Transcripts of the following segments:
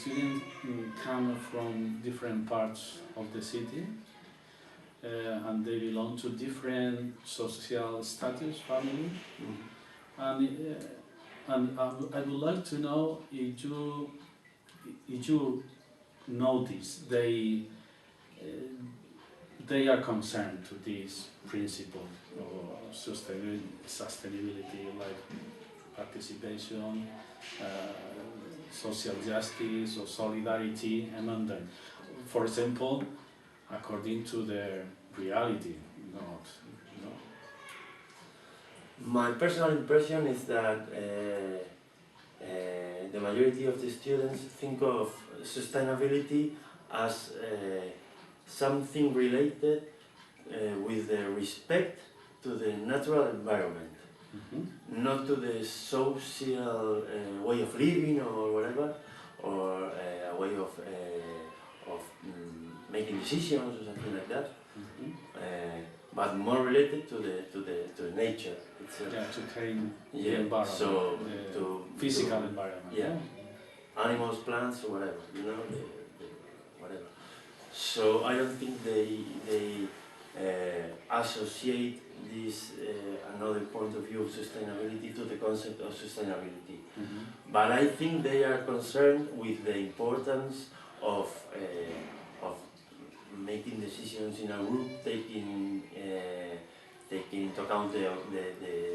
students come from different parts of the city, and they belong to different social status, family, and I would like to know if you notice they are concerned to this principle of sustainability, like participation, social justice, or solidarity among them. For example, according to their reality, not. My personal impression is that the majority of the students think of sustainability as something related with the respect to the natural environment, not to the social way of living or whatever, or a way of making decisions or something like that. But more related to the nature itself. Yeah, to clean the environment, so the physical environment. Yeah, animals, plants, whatever, whatever. So I don't think they associate this another point of view of sustainability to the concept of sustainability. But I think they are concerned with the importance of making decisions in a group, taking into account the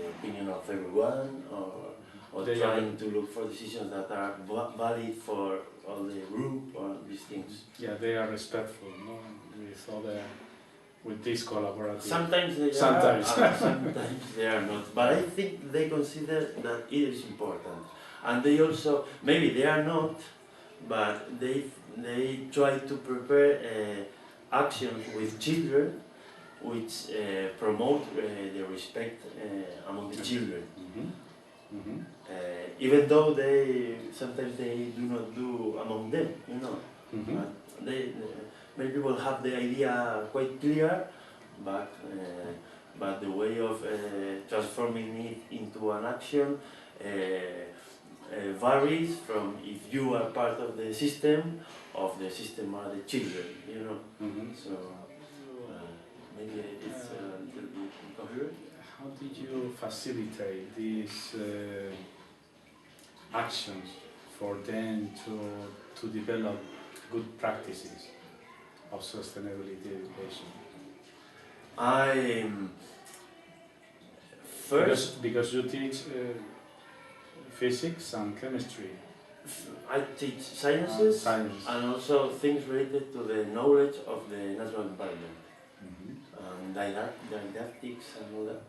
opinion of everyone, or trying to look for decisions that are valid for all the group, or these things. Yeah, they are respectful, no, with this collaborative. Sometimes they are, sometimes they are not. But I think they consider that it is important, and they also, maybe they are not, but they try to prepare actions with children which promote the respect among the children. Even though sometimes they do not do among them, but many people have the idea quite clear, but the way of transforming it into an action varies from if you are part of the system are the children, So maybe it's a little bit incoherent. How did you facilitate these actions for them to develop good practices of sustainability education? Because you teach physics and chemistry. I teach sciences and also things related to the knowledge of the natural environment, and didactics and all that.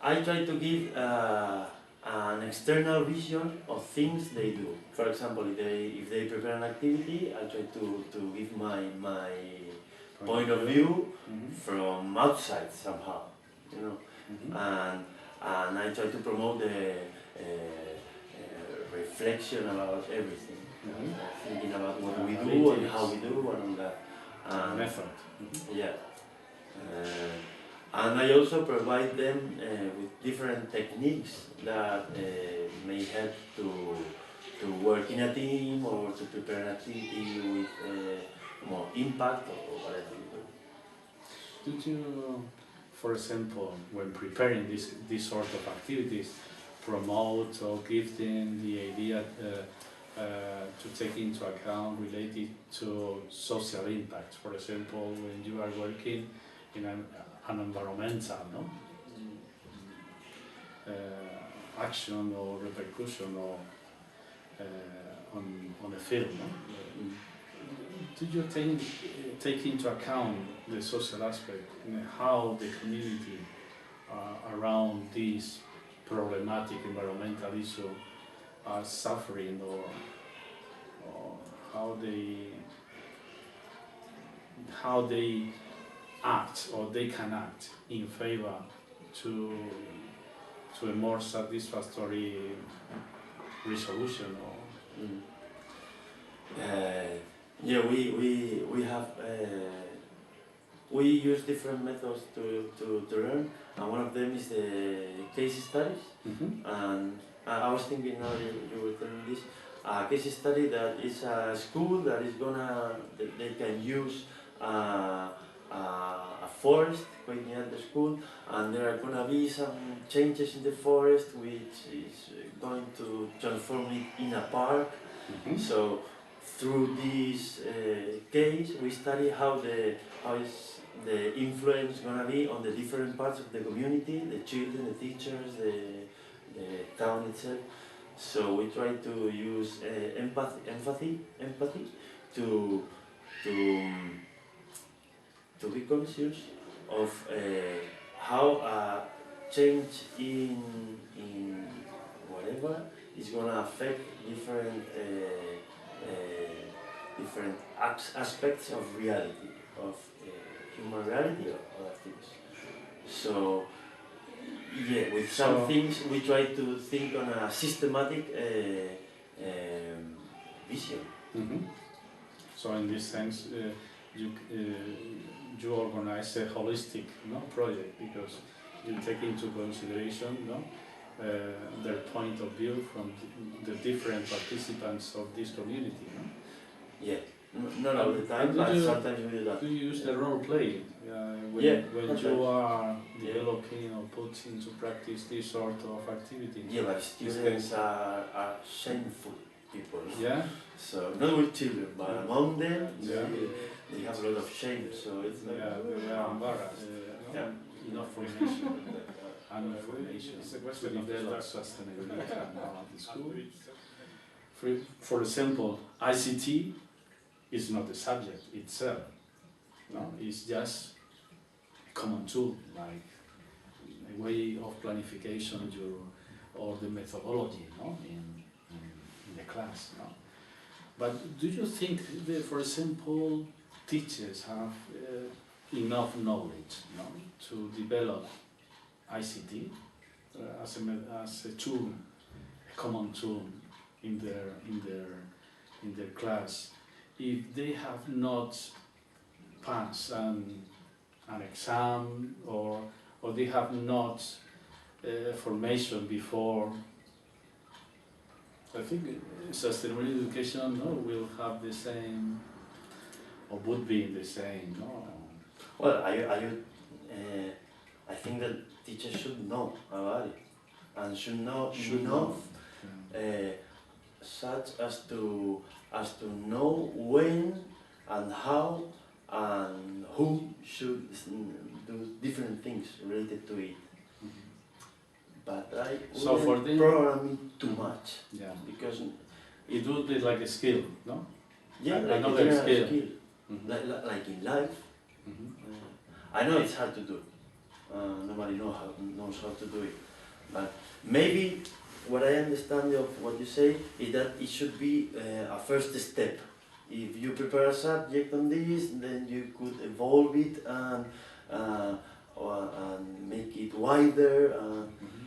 I try to give an external vision of things they do. For example, if they prepare an activity, I try to give my point of view from outside somehow, and I try to promote the reflection about everything, thinking about what we do and how we do and all that. Method. Yeah. And I also provide them with different techniques that may help to work in a team or to prepare an activity with more impact or whatever you do. Did you, for example, when preparing this sort of activities, promote or give them the idea to take into account related to social impacts? For example, when you are working in an environmental action or repercussion or on a field, did you take into account the social aspect and how the community around these problematic environmental issue are suffering, or how they act or they can act in favor to a more satisfactory resolution? Yeah, we have we use different methods to learn, and one of them is the case studies. And I was thinking now you were telling this. a case study that is a school that is gonna, that they can use a forest quite near the school, and there are gonna be some changes in the forest which is going to transform it in a park. So through this case, we study how is the influence gonna be on the different parts of the community, the children, the teachers, the town itself. So we try to use empathy to to be conscious of how a change in whatever is gonna affect different different aspects of reality, of human reality or other things. So yeah, with some So- things we try to think on a systematic vision. So in this sense, you organize a holistic project because you take into consideration their point of view from the different participants of this community. Yeah, not all the time, but sometimes we do that. Do you use the role play when, Yeah, when sometimes. you are Yeah. developing or put into practice this sort of activity? Yeah, but students are shameful people. Yeah? So not with children, but among them, Yeah. they have a lot of shame. So it's like, Yeah, they are embarrassed. Yeah. Enough formation and information to develop sustainability at the school. For example, ICT is not the subject itself. No, it's just a common tool, like a way of planification or the methodology, in the class. But do you think that, for example, teachers have enough knowledge to develop ICT as a tool, a common tool in their class, if they have not passed an exam or they have not formation before? I think sustainable education will have the same, or would be the same. well, I think that teachers should know about it and should know enough, such as to know when and how and who should do different things related to it. But I So for wouldn't them- program it too much Yeah, because it would be like a skill, no? yeah, like a Another general skill. skill. Mhm. Like in life. Mhm. I know it's hard to do. Nobody knows how to do it. But maybe what I understand of what you say is that it should be a first step. If you prepare a subject on this, then you could evolve it and make it wider. Mhm.